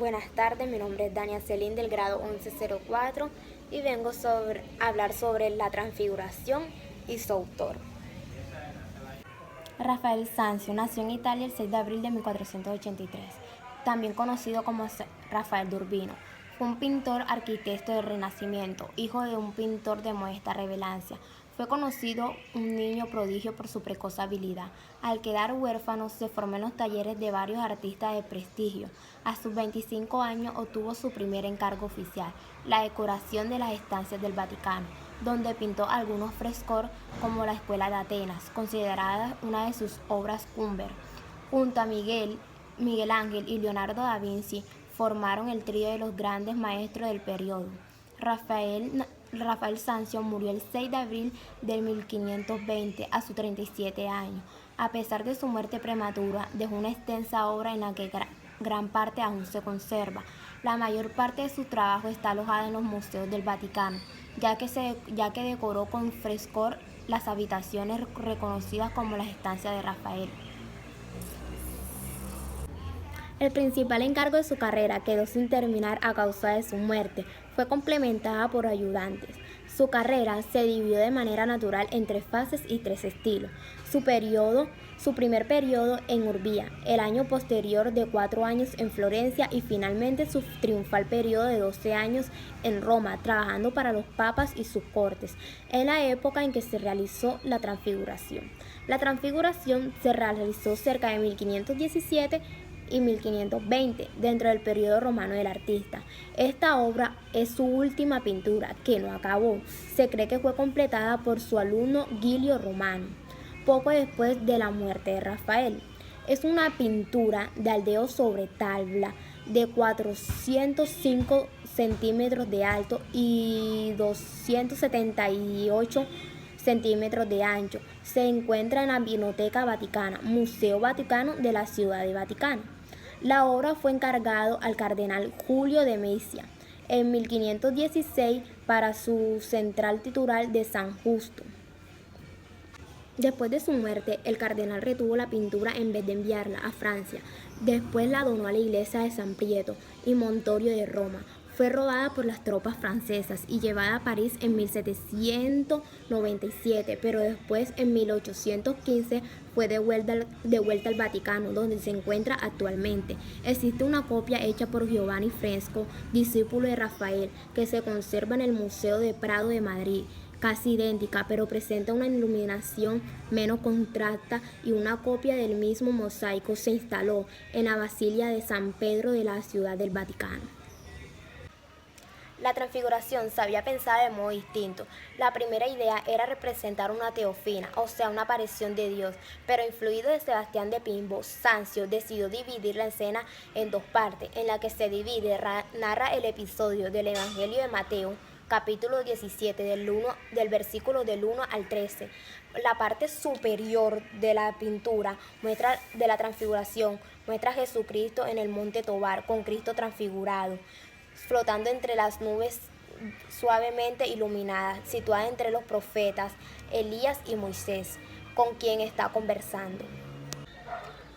Buenas tardes, mi nombre es Dania Celín del grado 1104 y vengo a hablar sobre la transfiguración y su autor. Rafael Sanzio nació en Italia el 6 de abril de 1483, también conocido como Rafael de Urbino. Fue un pintor arquitecto del Renacimiento, hijo de un pintor de modesta relevancia. Fue conocido un niño prodigio por su precoz habilidad. Al quedar huérfano, se formó en los talleres de varios artistas de prestigio. A sus 25 años obtuvo su primer encargo oficial, la decoración de las estancias del Vaticano, donde pintó algunos frescos como la Escuela de Atenas, considerada una de sus obras cumbre. Junto a Miguel Ángel y Leonardo da Vinci formaron el trío de los grandes maestros del periodo. Rafael Sanzio murió el 6 de abril de 1520 a sus 37 años. A pesar de su muerte prematura, dejó una extensa obra en la que gran parte aún se conserva. La mayor parte de su trabajo está alojada en los museos del Vaticano, ya que decoró con frescor las habitaciones reconocidas como las estancias de Rafael. El principal encargo de su carrera quedó sin terminar a causa de su muerte. Fue complementada por ayudantes. Su carrera se dividió de manera natural en 3 fases y 3 estilos. Su primer periodo en Urbía, el año posterior de 4 años en Florencia y finalmente su triunfal periodo de 12 años en Roma, trabajando para los papas y sus cortes, en la época en que se realizó la Transfiguración. La Transfiguración se realizó cerca de 1517 y 1520, dentro del periodo romano del artista. Esta obra es su última pintura, que no acabó. Se cree que fue completada por su alumno Giulio Romano, poco después de la muerte de Rafael. Es una pintura de aldeo sobre tabla de 405 centímetros de alto y 278 centímetros de ancho. Se encuentra en la Pinacoteca Vaticana, Museo Vaticano de la Ciudad de Vaticano. La obra fue encargado al cardenal Julio de Messia en 1516 para su central titular de San Justo. Después de su muerte, el cardenal retuvo la pintura en vez de enviarla a Francia. Después la donó a la iglesia de San Pietro y Montorio de Roma. Fue robada por las tropas francesas y llevada a París en 1797, pero después en 1815 fue devuelta al Vaticano, donde se encuentra actualmente. Existe una copia hecha por Giovanni Fresco, discípulo de Rafael, que se conserva en el Museo de Prado de Madrid, casi idéntica, pero presenta una iluminación menos contrasta, y una copia del mismo mosaico se instaló en la Basílica de San Pedro de la Ciudad del Vaticano. La transfiguración se había pensado de modo distinto. La primera idea era representar una teofina, o sea, una aparición de Dios, pero influido de Sebastián de Pimbo, Sanzio decidió dividir la escena en 2 partes. En la que se divide, narra el episodio del Evangelio de Mateo, capítulo 17, del versículo del 1 al 13. La parte superior de la pintura de la transfiguración muestra a Jesucristo en el monte Tobar, con Cristo transfigurado, flotando entre las nubes suavemente iluminadas, situada entre los profetas Elías y Moisés, con quien está conversando.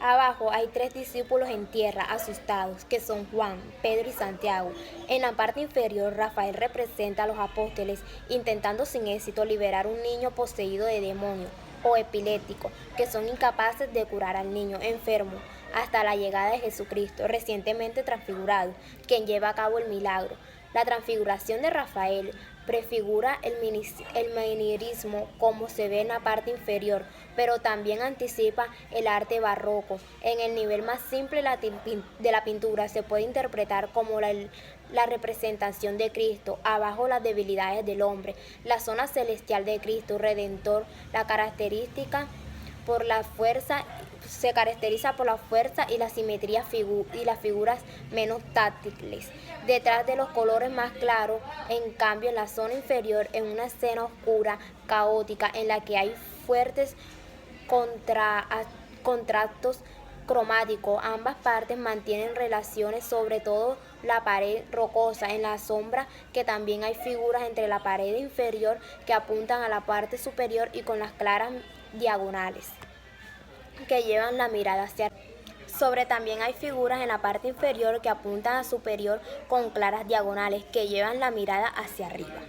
Abajo hay 3 discípulos en tierra, asustados, que son Juan, Pedro y Santiago. En la parte inferior, Rafael representa a los apóstoles intentando sin éxito liberar un niño poseído de demonio o epiléptico, que son incapaces de curar al niño enfermo hasta la llegada de Jesucristo, recientemente transfigurado, quien lleva a cabo el milagro. La transfiguración de Rafael prefigura el manierismo como se ve en la parte inferior, pero también anticipa el arte barroco. En el nivel más simple de la pintura se puede interpretar como la representación de Cristo, abajo las debilidades del hombre, la zona celestial de Cristo Redentor, se caracteriza por la fuerza y la simetría y las figuras menos táctiles. Detrás de los colores más claros, en cambio, en la zona inferior, en una escena oscura, caótica, en la que hay fuertes contrastos cromáticos, ambas partes mantienen relaciones, sobre todo la pared rocosa. En la sombra, que también hay figuras entre la pared inferior que apuntan a la parte superior y con las claras diagonales que llevan la mirada hacia arriba. Sobre también hay figuras en la parte inferior que apuntan a superior con claras diagonales que llevan la mirada hacia arriba.